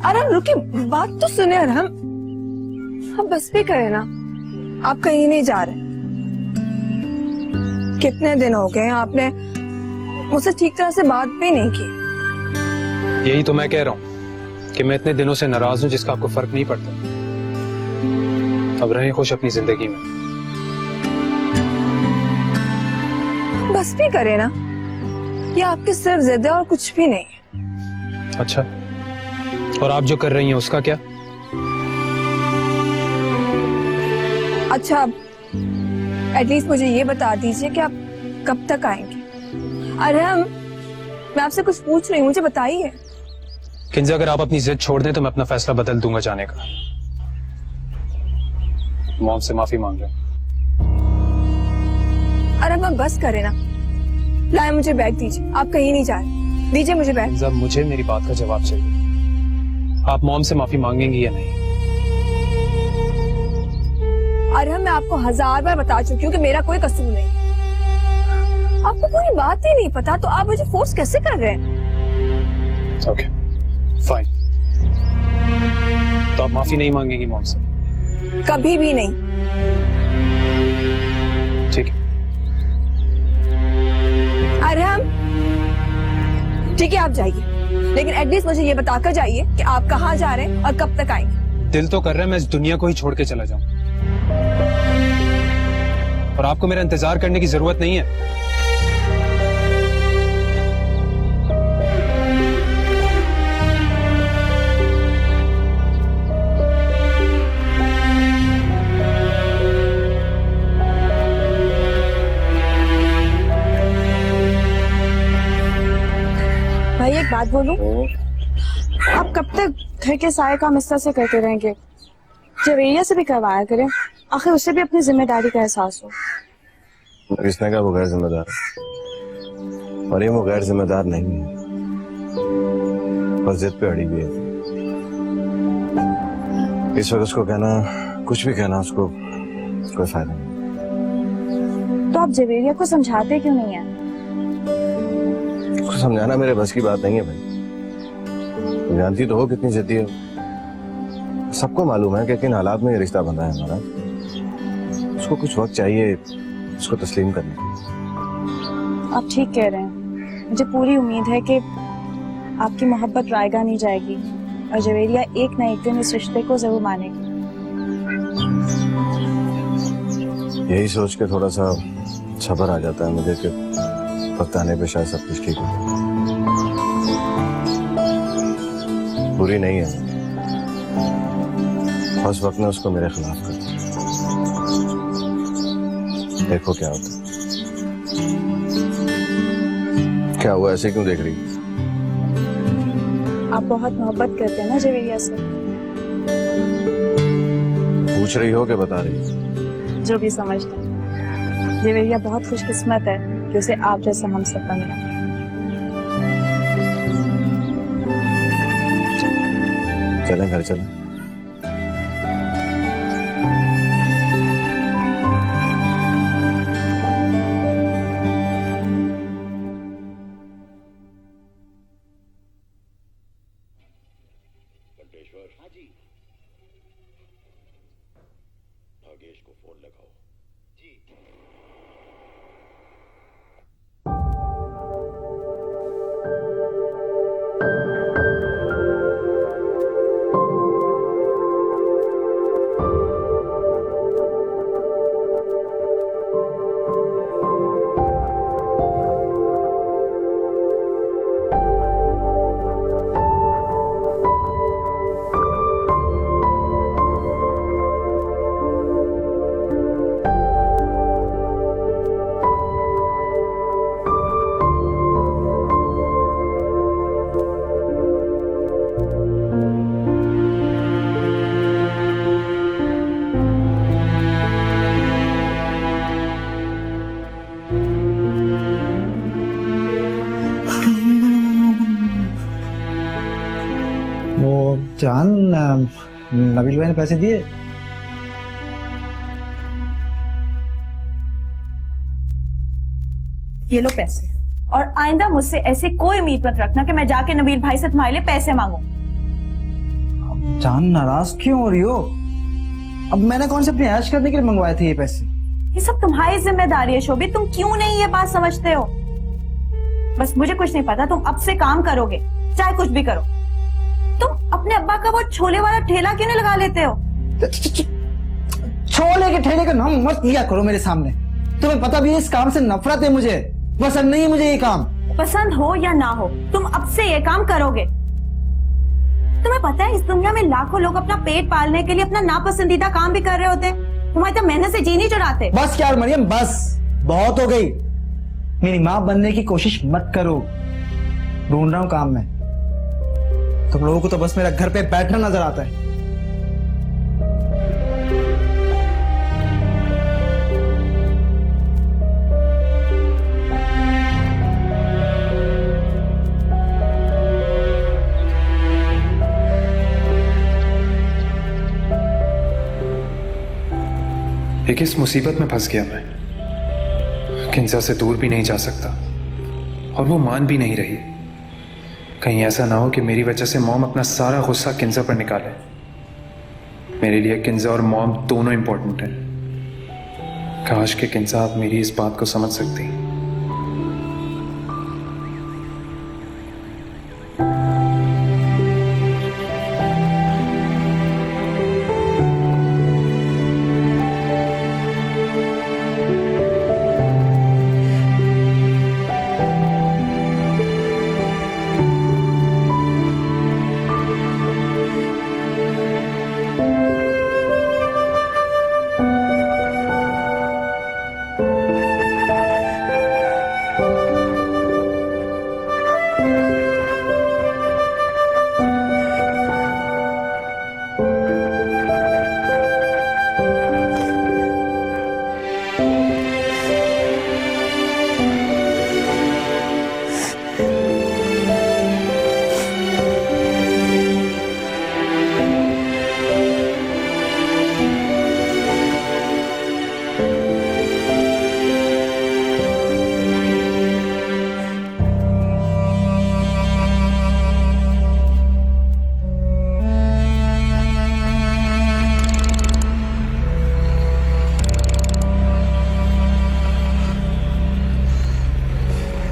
अरहम रुकिए, बात तो सुने अरहम। हम बस भी करें ना, आप कहीं नहीं जा रहे। कितने दिन हो गए आपने मुझसे ठीक तरह से बात भी नहीं की। यही तो मैं कह रहा हूँ कि मैं इतने दिनों से नाराज हूँ जिसका आपको फर्क नहीं पड़ता। अब रहें खुश अपनी जिंदगी में। बस भी करें ना, ये आपकी सिर्फ जिद है और कुछ भी नहीं। अच्छा, और आप जो कर रही हैं उसका क्या? अच्छा, एटलीस्ट मुझे ये बता दीजिए कि आप कब तक आएंगे। अरहम, मैं आपसे कुछ पूछ रही हूँ, मुझे बताइए। किंजा, अगर आप अपनी जिद छोड़ दें तो मैं अपना फैसला बदल दूंगा जाने का। मॉम से माफी मांग रहा हूं। अरहम, आप बस करें ना। लाए, मुझे बैग दीजिए, आप कहीं नहीं जा रहे। दीजिए मुझे बैग। किंजा, मुझे मेरी बात का जवाब चाहिए। आप मॉम से माफी मांगेंगी या नहीं? अरहम, मैं आपको 1000 बार बता चुकी हूँ कि मेरा कोई कसूर नहीं। आपको पूरी बात ही नहीं पता तो आप मुझे फोर्स कैसे कर रहे हैं? Okay, fine. तो आप माफी नहीं मांगेंगी मॉम से? कभी भी नहीं। ठीक है। अरहम, ठीक है, आप जाइए, लेकिन एटलीस्ट मुझे ये बताकर जाइए कि आप कहाँ जा रहे हैं और कब तक आएंगे। दिल तो कर रहा है मैं इस दुनिया को ही छोड़ के चला जाऊं, और आपको मेरा इंतजार करने की जरूरत नहीं है। भाई, एक बात बोलूं, आप कब तक घर के सारे काम इस तरह से करते रहेंगे? जवेरिया से भी करवाया करें, आखिर उसे भी अपनी जिम्मेदारी का एहसास हो। किसने कहा वो गैर जिम्मेदार है? और ये वो गैर जिम्मेदार नहीं है, बस जिद पे अड़ी हुई है। इस वक्त उसको कहना, कुछ भी कहना, उसको कोई फायदा नहीं। तो आप जवेरिया को समझाते क्यों नहीं है? उसको समझाना मेरे बस की बात नहीं है भाई। जानती तो हो कितनी जिद्दी है। सबको मालूम है कि किन हालात में ये रिश्ता बंधा है हमारा। उसको कुछ वक्त चाहिए उसको तस्लीम करने के। आप ठीक कह रहे हैं। मुझे पूरी उम्मीद है कि आपकी मोहब्बत रायगा नहीं जाएगी और जवेरिया एक न एक दिन इस रिश्ते को जरूर मानेगी। यही सोच के थोड़ा सा सब्र आ जाता है मुझे कि वक्त आने पे शायद सब कुछ ठीक हो। बुरी नहीं है, बस वक्त ने उसको मेरे खिलाफ कर दिया। देखो क्या होता है। क्या हुआ, ऐसे क्यों देख रही? आप बहुत मोहब्बत करते हैं ना जवेरिया से? पूछ रही हो कि बता रही हो? जो भी समझते हैं, जवेरिया बहुत खुशकिस्मत है कि उसे आप जैसा हमसफर मिला। चलें घर चलें। भागेश को फोन लगाओ। जी। जान, नबील भाई ने पैसे दिए? ये लो पैसे, और आइंदा मुझसे ऐसी कोई उम्मीद मत रखना कि मैं जाके नबील भाई से तुम्हारे लिए पैसे मांगू। जान नाराज क्यों हो रही हो? अब मैंने कौन से अपनी ऐश करने के लिए मंगवाए थे ये पैसे? ये सब तुम्हारी जिम्मेदारी है शोभित, तुम क्यों नहीं ये बात समझते हो? बस मुझे कुछ नहीं पता, तुम अब से काम करोगे चाहे कुछ भी करो। तुम अपने अब्बा का वो छोले वाला ठेला क्यों नहीं लगा लेते हो? छोले के ठेले का नाम मत लिया करो मेरे सामने। तुम्हें पता भी है इस काम से नफरत है मुझे, पसंद नहीं है मुझे ये काम। पसंद हो या ना हो, तुम अब से ये काम करोगे। तुम्हें पता है इस दुनिया में लाखों लोग अपना पेट पालने के लिए अपना नापसंदीदा काम भी कर रहे होते हैं, तुम्हारी तो मेहनत से जी नहीं चुराते। बस यार मरियम, बस बहुत हो गई। मेरी माँ बनने की कोशिश मत करो। ढूंढ रहा हूँ काम में। तुम लोगों को तो बस मेरा घर पे बैठना नजर आता है। एक इस मुसीबत में फंस गया मैं, किंजा से दूर भी नहीं जा सकता और वो मान भी नहीं रही। कहीं ऐसा ना हो कि मेरी वजह से मॉम अपना सारा गुस्सा किंजा पर निकाले। मेरे लिए किंजा और मॉम दोनों इंपॉर्टेंट हैं। काश कि किंजा आप मेरी इस बात को समझ सकती।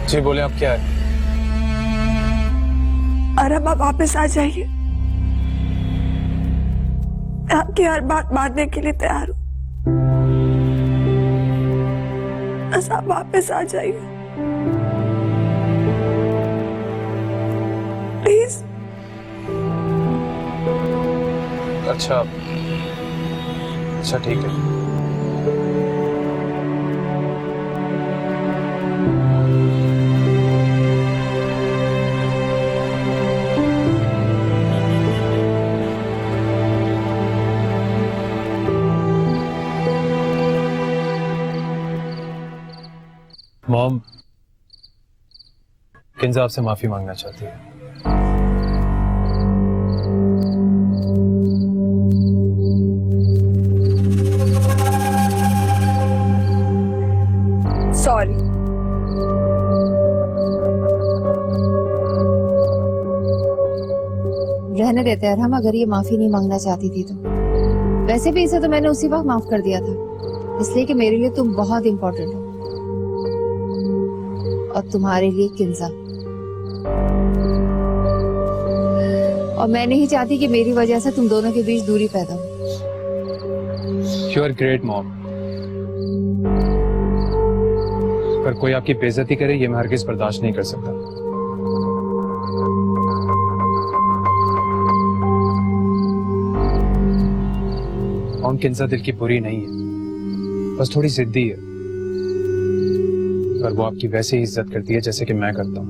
जी बोले, आप क्या है? अरब आप वापस आ जाइए, आपकी हर बात मानने के लिए तैयार हूँ। बस आप वापस आ जाइए प्लीज। अच्छा ठीक है। मॉम, किंजा आपसे माफी मांगना चाहती है। सॉरी। रहने देते हैं हम, अगर ये माफी नहीं मांगना चाहती थी तो। वैसे भी इसे तो मैंने उसी वक्त माफ कर दिया था, इसलिए कि मेरे लिए तुम बहुत इंपॉर्टेंट हो और तुम्हारे लिए किंजा। और मैं नहीं चाहती कि मेरी वजह से तुम दोनों के बीच दूरी पैदा हो। यू आर ग्रेट मॉम, पर कोई आपकी बेइज्जती करे ये मैं हरगिज बर्दाश्त नहीं कर सकता। मॉम, किंजा दिल की बुरी नहीं है, बस थोड़ी जिद्दी है। पर वो आपकी वैसे ही इज्जत करती है जैसे कि मैं करता हूँ।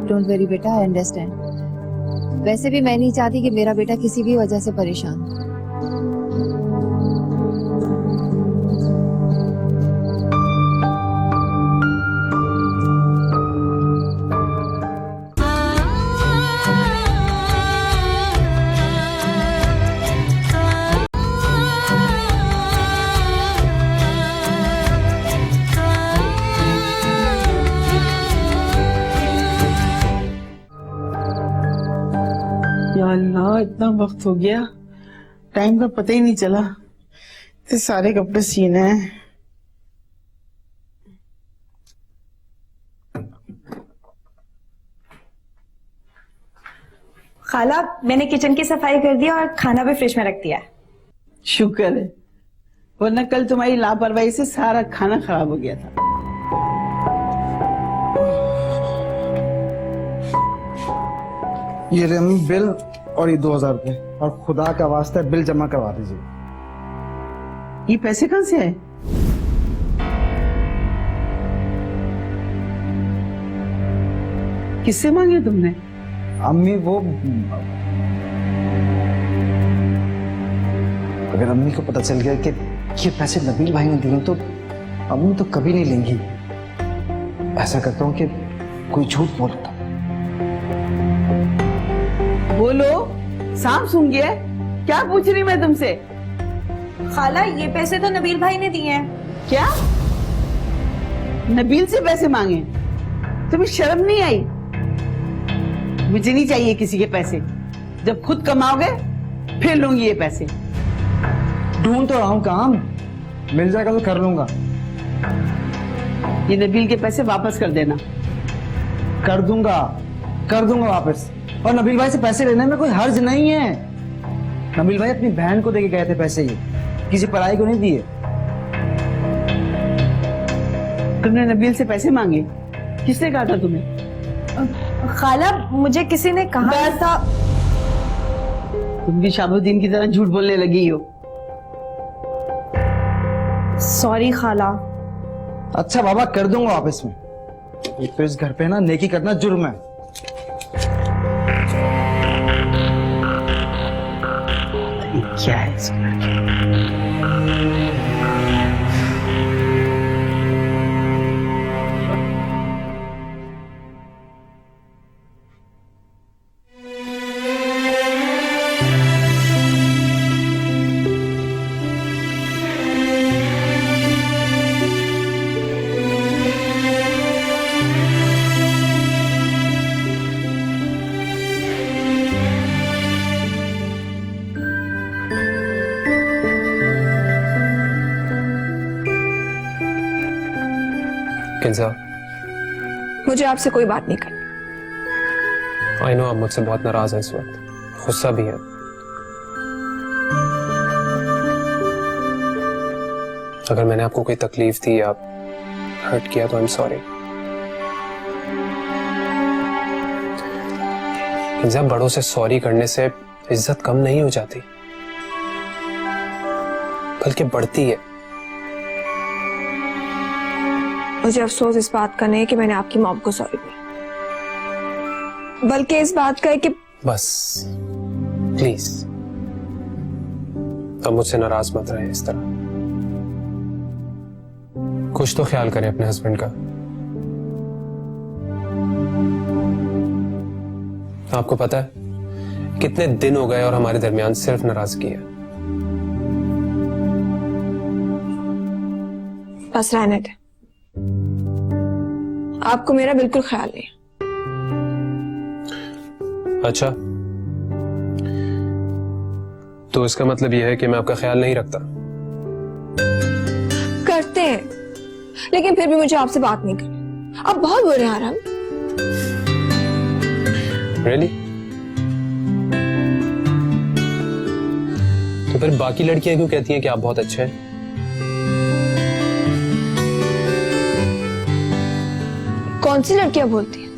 डोंट वरी बेटा, आई अंडरस्टैंड। वैसे भी मैं नहीं चाहती कि मेरा बेटा किसी भी वजह से परेशान हो। या अल्लाह, इतना वक्त हो गया, टाइम का पता ही नहीं चला। तो सारे कपड़े सीने हैं। खाला, मैंने किचन की सफाई कर दी और खाना भी फ्रिज में रख दिया है। शुक्र है, वरना कल तुम्हारी लापरवाही से सारा खाना खराब हो गया था। ये रही बिल और ये 2000 रुपए, और खुदा का वास्ता है बिल जमा करवा दीजिए। ये पैसे कहाँ से आए? किससे मांगे तुमने? अम्मी वो, अगर अम्मी को पता चल गया कि ये पैसे नबील भाई ने दिए तो अम्मी तो कभी नहीं लेंगी। ऐसा करता हूँ कि कोई झूठ बोलता। बोलो, सांप सूंघ गया है? क्या पूछ रही मैं तुमसे? खाला, ये पैसे तो नबील भाई ने दिए हैं। क्या? नबील से पैसे मांगे? तुम्हें शर्म नहीं आई? मुझे नहीं चाहिए किसी के पैसे। जब खुद कमाओगे फिर लूंगी ये पैसे। ढूंढ तो रहा हूँ काम, मिल जाएगा तो कर लूंगा। ये नबील के पैसे वापस कर देना। कर दूंगा वापस। और नबील भाई से पैसे लेने में कोई हर्ज नहीं है। नबील भाई अपनी बहन को देके गए थे पैसे, ये किसी पराई को नहीं दिए। तुमने नबील से पैसे मांगे? किसने कहा था तुम्हें? खाला, मुझे किसी ने कहा था। तुम भी शाबुद्दीन की तरह झूठ बोलने लगी हो। सॉरी खाला। अच्छा बाबा, कर दूंगा वापस में। एक तो इस घर पे ना नेकी करना जुर्म है। क्या है इसका? किंजा, मुझे आपसे कोई बात नहीं करनी। आई नो आप मुझसे बहुत नाराज हैं इस वक्त, गुस्सा भी है। अगर मैंने आपको कोई तकलीफ दी या हर्ट किया तो आई एम सॉरी। किंजा, बड़ों से सॉरी करने से इज्जत कम नहीं हो जाती, बल्कि बढ़ती है। मुझे अफसोस इस बात का नहीं कि मैंने आपकी मॉम को सॉरी बोला, बल्कि इस बात का है कि बस प्लीज अब मुझसे नाराज मत रहे इस तरह। कुछ तो ख्याल करें अपने हस्बैंड का। आपको पता है कितने दिन हो गए और हमारे दरमियान सिर्फ नाराजगी है। बस रहने दे, आपको मेरा बिल्कुल ख्याल नहीं। अच्छा, तो इसका मतलब यह है कि मैं आपका ख्याल नहीं रखता? करते हैं, लेकिन फिर भी मुझे आपसे बात नहीं करनी। आप बहुत बुरे हैं आराम। Really? तो फिर बाकी लड़कियां क्यों कहती हैं कि आप बहुत अच्छे हैं? कौन सी लड़कियां बोलती हैं?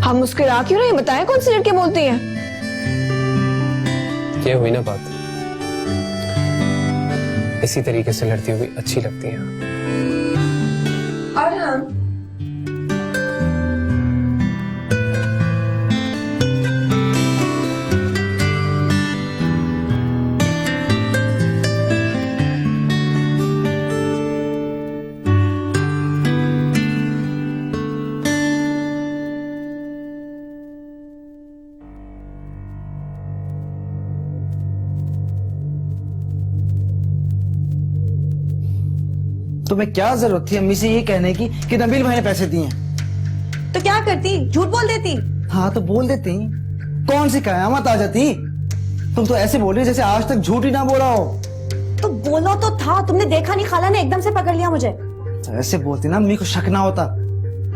हम मुस्कुरा क्यों नहीं, बताएं कौन सी लड़कियां बोलती हैं? ये हुई ना बात, इसी तरीके से लड़ती हुई अच्छी लगती हैं। और हम तुम्हें क्या जरूरत थी अम्मी से ये कहने की कि नबील भाई ने पैसे दिए हैं? तो क्या करती, झूठ बोल देती, हाँ तो बोल देती, कौन सी कयामत आ जाती। तुम तो ऐसे बोल रही जैसे आज तक झूठ ही ना बोला हो। तो बोलो तो था, तुमने देखा नहीं खाला ने एकदम से पकड़ लिया मुझे। ऐसे बोलती ना मेरे को शक ना होता।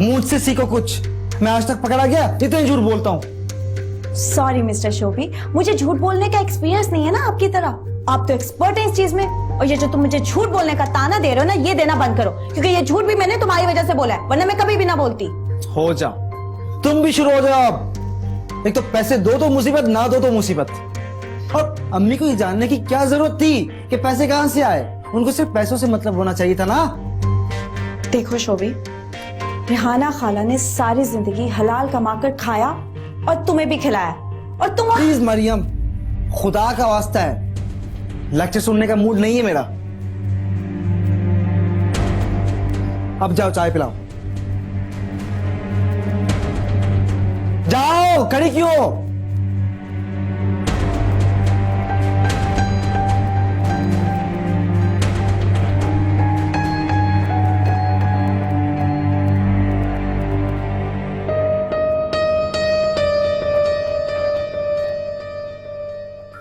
मुझसे सीखो कुछ, मैं आज तक पकड़ा गया इतने झूठ बोलता हूँ। सॉरी मिस्टर शोभी, मुझे झूठ बोलने का एक्सपीरियंस नहीं है ना आपकी तरह। आप तो एक्सपर्ट हैं इस चीज में। और ये जो तुम मुझे झूठ बोलने का ताना दे रहे हो ना, ये देना बंद करो, क्योंकि ये झूठ भी मैंने तुम्हारी वजह से बोला है, वरना मैं कभी भी ना बोलती। हो जाओ, तुम भी शुरू हो जाओ अब। एक तो पैसे दो तो मुसीबत, ना दो तो मुसीबत। और अम्मी को ये जानने की क्या जरूरत थी कि पैसे कहां से आए। उनको सिर्फ पैसों से मतलब होना चाहिए था ना। देखो शोभी, रिहाना खाला ने सारी जिंदगी हलाल कमाकर खाया और तुम्हें भी खिलाया, और तुम प्लीज मरियम, खुदा का वास्ता है, लेक्चर सुनने का मूड नहीं है मेरा। अब जाओ चाय पिलाओ। जाओ, खड़ी क्यों हो?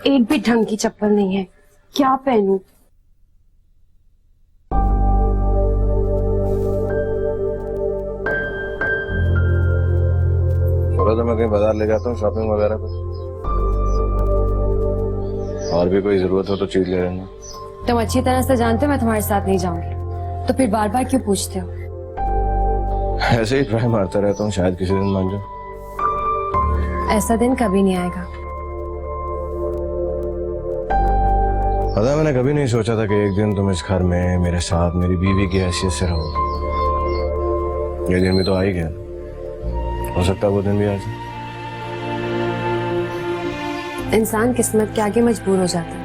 एक भी ढंग की चप्पल नहीं है, क्या पहनूं? चलो तो मैं कहीं बाजार ले जाता हूँ, शॉपिंग वगैरह को। और भी कोई जरूरत हो तो चीज ले लेना। तुम अच्छी तरह से जानते हो मैं तुम्हारे साथ नहीं जाऊंगी, तो फिर बार बार क्यों पूछते हो? ऐसे ही ट्राई मारता रहता हूँ, शायद किसी दिन मान जाओ। ऐसा दिन कभी नहीं आएगा। पता है, मैंने कभी नहीं सोचा था कि एक दिन तुम इस घर में मेरे साथ मेरी बीवी की हैसियत से रहो। ये दिन भी तो आ ही गया, हो सकता है वो दिन भी आ जाए। इंसान किस्मत के आगे मजबूर हो जाता है,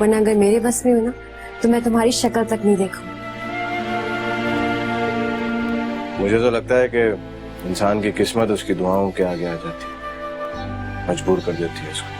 वरना अगर मेरे बस में हो ना तो मैं तुम्हारी शक्ल तक नहीं देखूं। मुझे तो लगता है कि इंसान की किस्मत उसकी दुआओं के आगे आ जाती है, मजबूर कर देती है उसको।